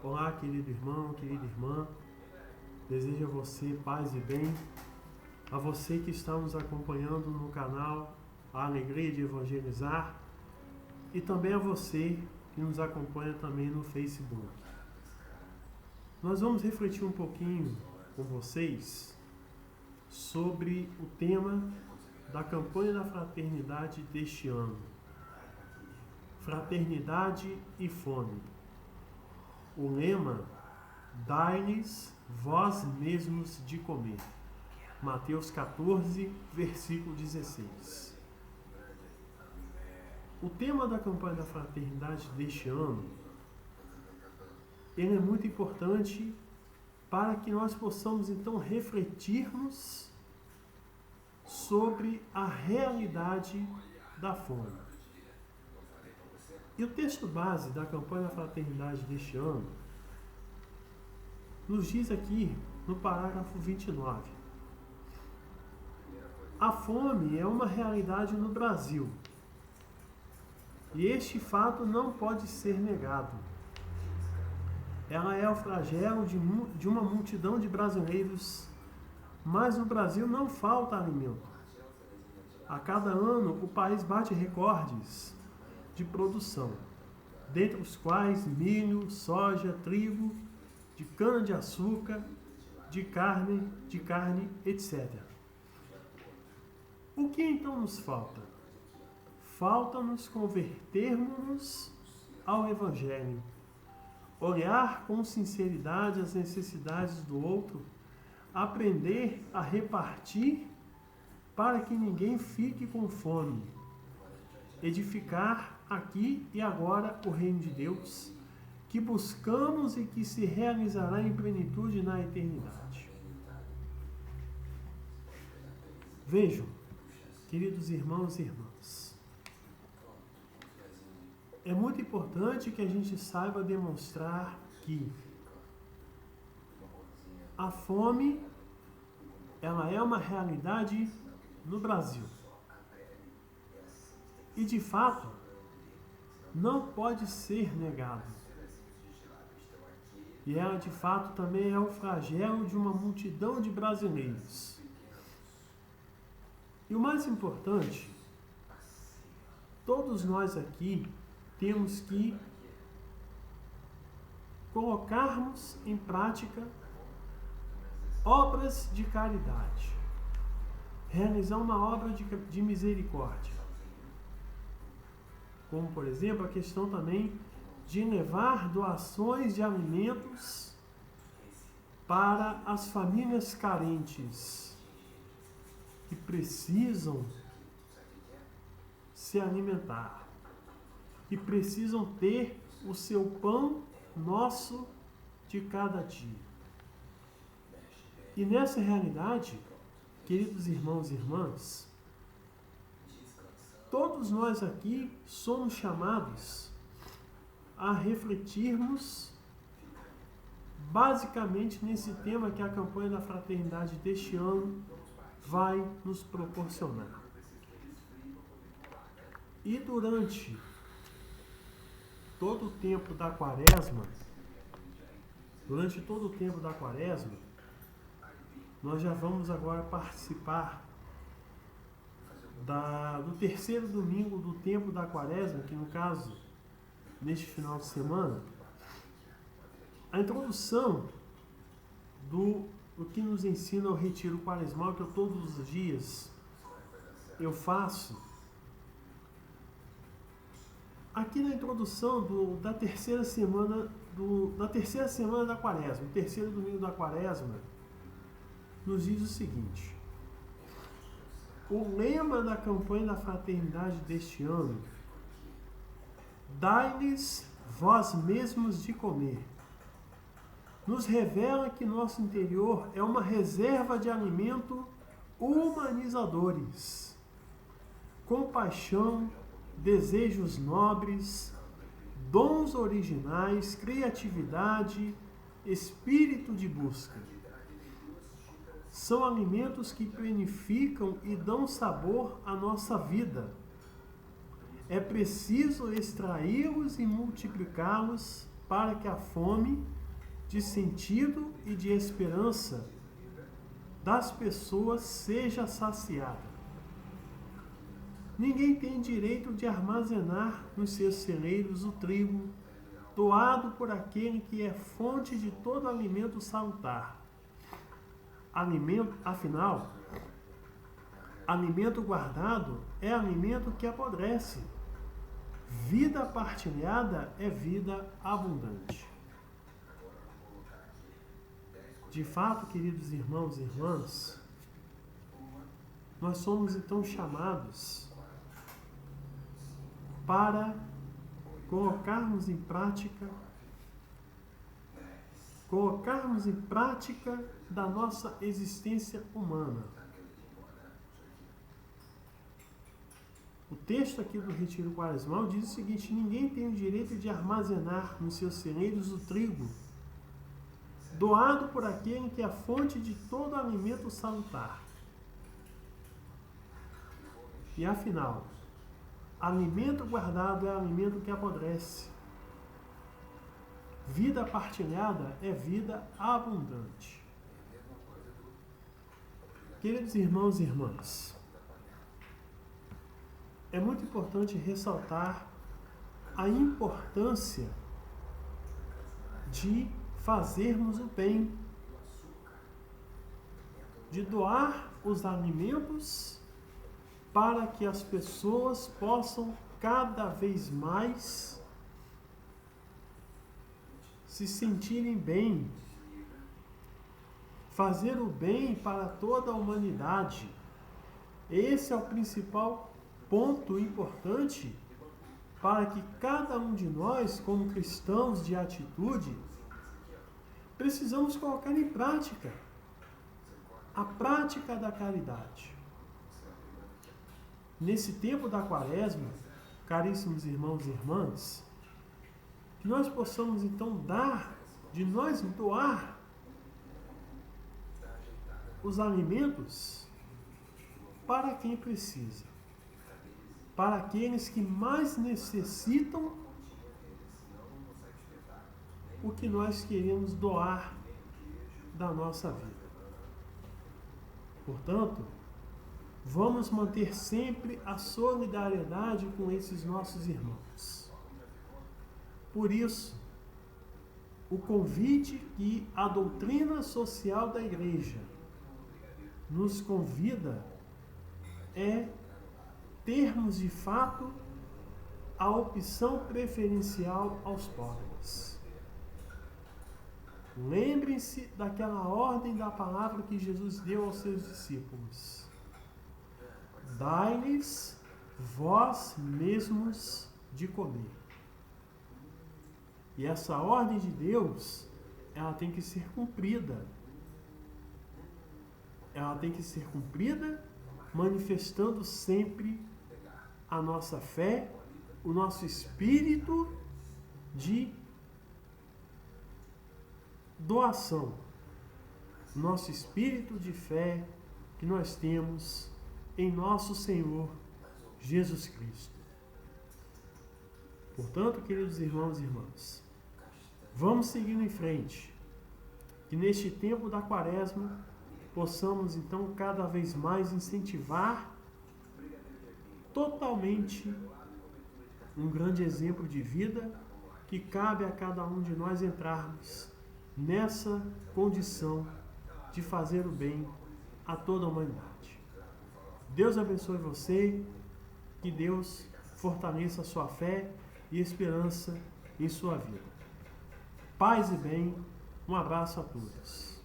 Olá, querido irmão, querida irmã. Desejo a você paz e bem. A você que está nos acompanhando no canal A Alegria de Evangelizar e também a você que nos acompanha também no Facebook. Nós vamos refletir um pouquinho com vocês sobre o tema da campanha da fraternidade deste ano. Fraternidade e fome. O lema: dai-lhes vós mesmos de comer. Mateus 14, versículo 16. O tema da campanha da fraternidade deste ano, ele é muito importante para que nós possamos então refletirmos sobre a realidade da fome. E o texto base da campanha da fraternidade deste ano nos diz aqui no parágrafo 29. A fome é uma realidade no Brasil. E este fato não pode ser negado. Ela é o flagelo de uma multidão de brasileiros, mas no Brasil não falta alimento. A cada ano, o país bate recordes de produção, dentre os quais milho, soja, trigo, de cana-de-açúcar, de carne, etc. O que então nos falta? Falta-nos convertermos ao Evangelho, olhar com sinceridade as necessidades do outro, aprender a repartir para que ninguém fique com fome, edificar aqui e agora o reino de Deus, que buscamos e que se realizará em plenitude na eternidade. Vejam, queridos irmãos e irmãs, é muito importante que a gente saiba demonstrar que a fome, ela é uma realidade no Brasil. E de fato, não pode ser negado. E ela de fato também é o flagelo de uma multidão de brasileiros. E o mais importante, todos nós aqui temos que colocarmos em prática obras de caridade, realizar uma obra de misericórdia, como por exemplo a questão também de levar doações de alimentos para as famílias carentes que precisam se alimentar, que precisam ter o seu pão nosso de cada dia. E nessa realidade, queridos irmãos e irmãs, todos nós aqui somos chamados a refletirmos basicamente nesse tema que a campanha da fraternidade deste ano vai nos proporcionar. E durante todo o tempo da quaresma, nós já vamos agora participar do terceiro domingo do tempo da quaresma, que no caso, neste final de semana, a introdução do que nos ensina o retiro quaresmal, que eu todos os dias eu faço. Aqui na introdução da terceira semana da quaresma, o terceiro domingo da quaresma, nos diz o seguinte: o lema da campanha da fraternidade deste ano: dai-lhes vós mesmos de comer, nos revela que nosso interior é uma reserva de alimento humanizadores, compaixão, desejos nobres, dons originais, criatividade, espírito de busca. São alimentos que planificam e dão sabor à nossa vida. É preciso extraí-los e multiplicá-los para que a fome de sentido e de esperança das pessoas seja saciada. Ninguém tem direito de armazenar nos seus celeiros o trigo doado por aquele que é fonte de todo alimento salutar. Afinal, alimento guardado é alimento que apodrece. Vida partilhada é vida abundante. De fato, queridos irmãos e irmãs, nós somos então chamados para colocarmos em prática da nossa existência humana. O texto aqui do Retiro Quaresmal diz o seguinte: ninguém tem o direito de armazenar nos seus celeiros o trigo doado por aquele que é a fonte de todo alimento salutar. E afinal, alimento guardado é alimento que apodrece. Vida partilhada é vida abundante. Queridos irmãos e irmãs, é muito importante ressaltar a importância de fazermos o bem, de doar os alimentos para que as pessoas possam cada vez mais se sentirem bem, fazer o bem para toda a humanidade. Esse é o principal ponto importante para que cada um de nós, como cristãos de atitude, precisamos colocar em prática a prática da caridade. Nesse tempo da Quaresma, caríssimos irmãos e irmãs, que nós possamos então doar os alimentos para quem precisa, para aqueles que mais necessitam o que nós queremos doar da nossa vida. Portanto, vamos manter sempre a solidariedade com esses nossos irmãos. Por isso, o convite que a doutrina social da Igreja nos convida é termos de fato a opção preferencial aos pobres. Lembrem-se daquela ordem da palavra que Jesus deu aos seus discípulos: dai-lhes vós mesmos de comer. E essa ordem de Deus, ela tem que ser cumprida. Ela tem que ser cumprida manifestando sempre a nossa fé, o nosso espírito de doação, nosso espírito de fé que nós temos em nosso Senhor Jesus Cristo. Portanto, queridos irmãos e irmãs, vamos seguindo em frente, que neste tempo da Quaresma possamos então cada vez mais incentivar totalmente um grande exemplo de vida que cabe a cada um de nós entrarmos nessa condição de fazer o bem a toda a humanidade. Deus abençoe você, que Deus fortaleça a sua fé e esperança em sua vida. Paz e bem, um abraço a todos.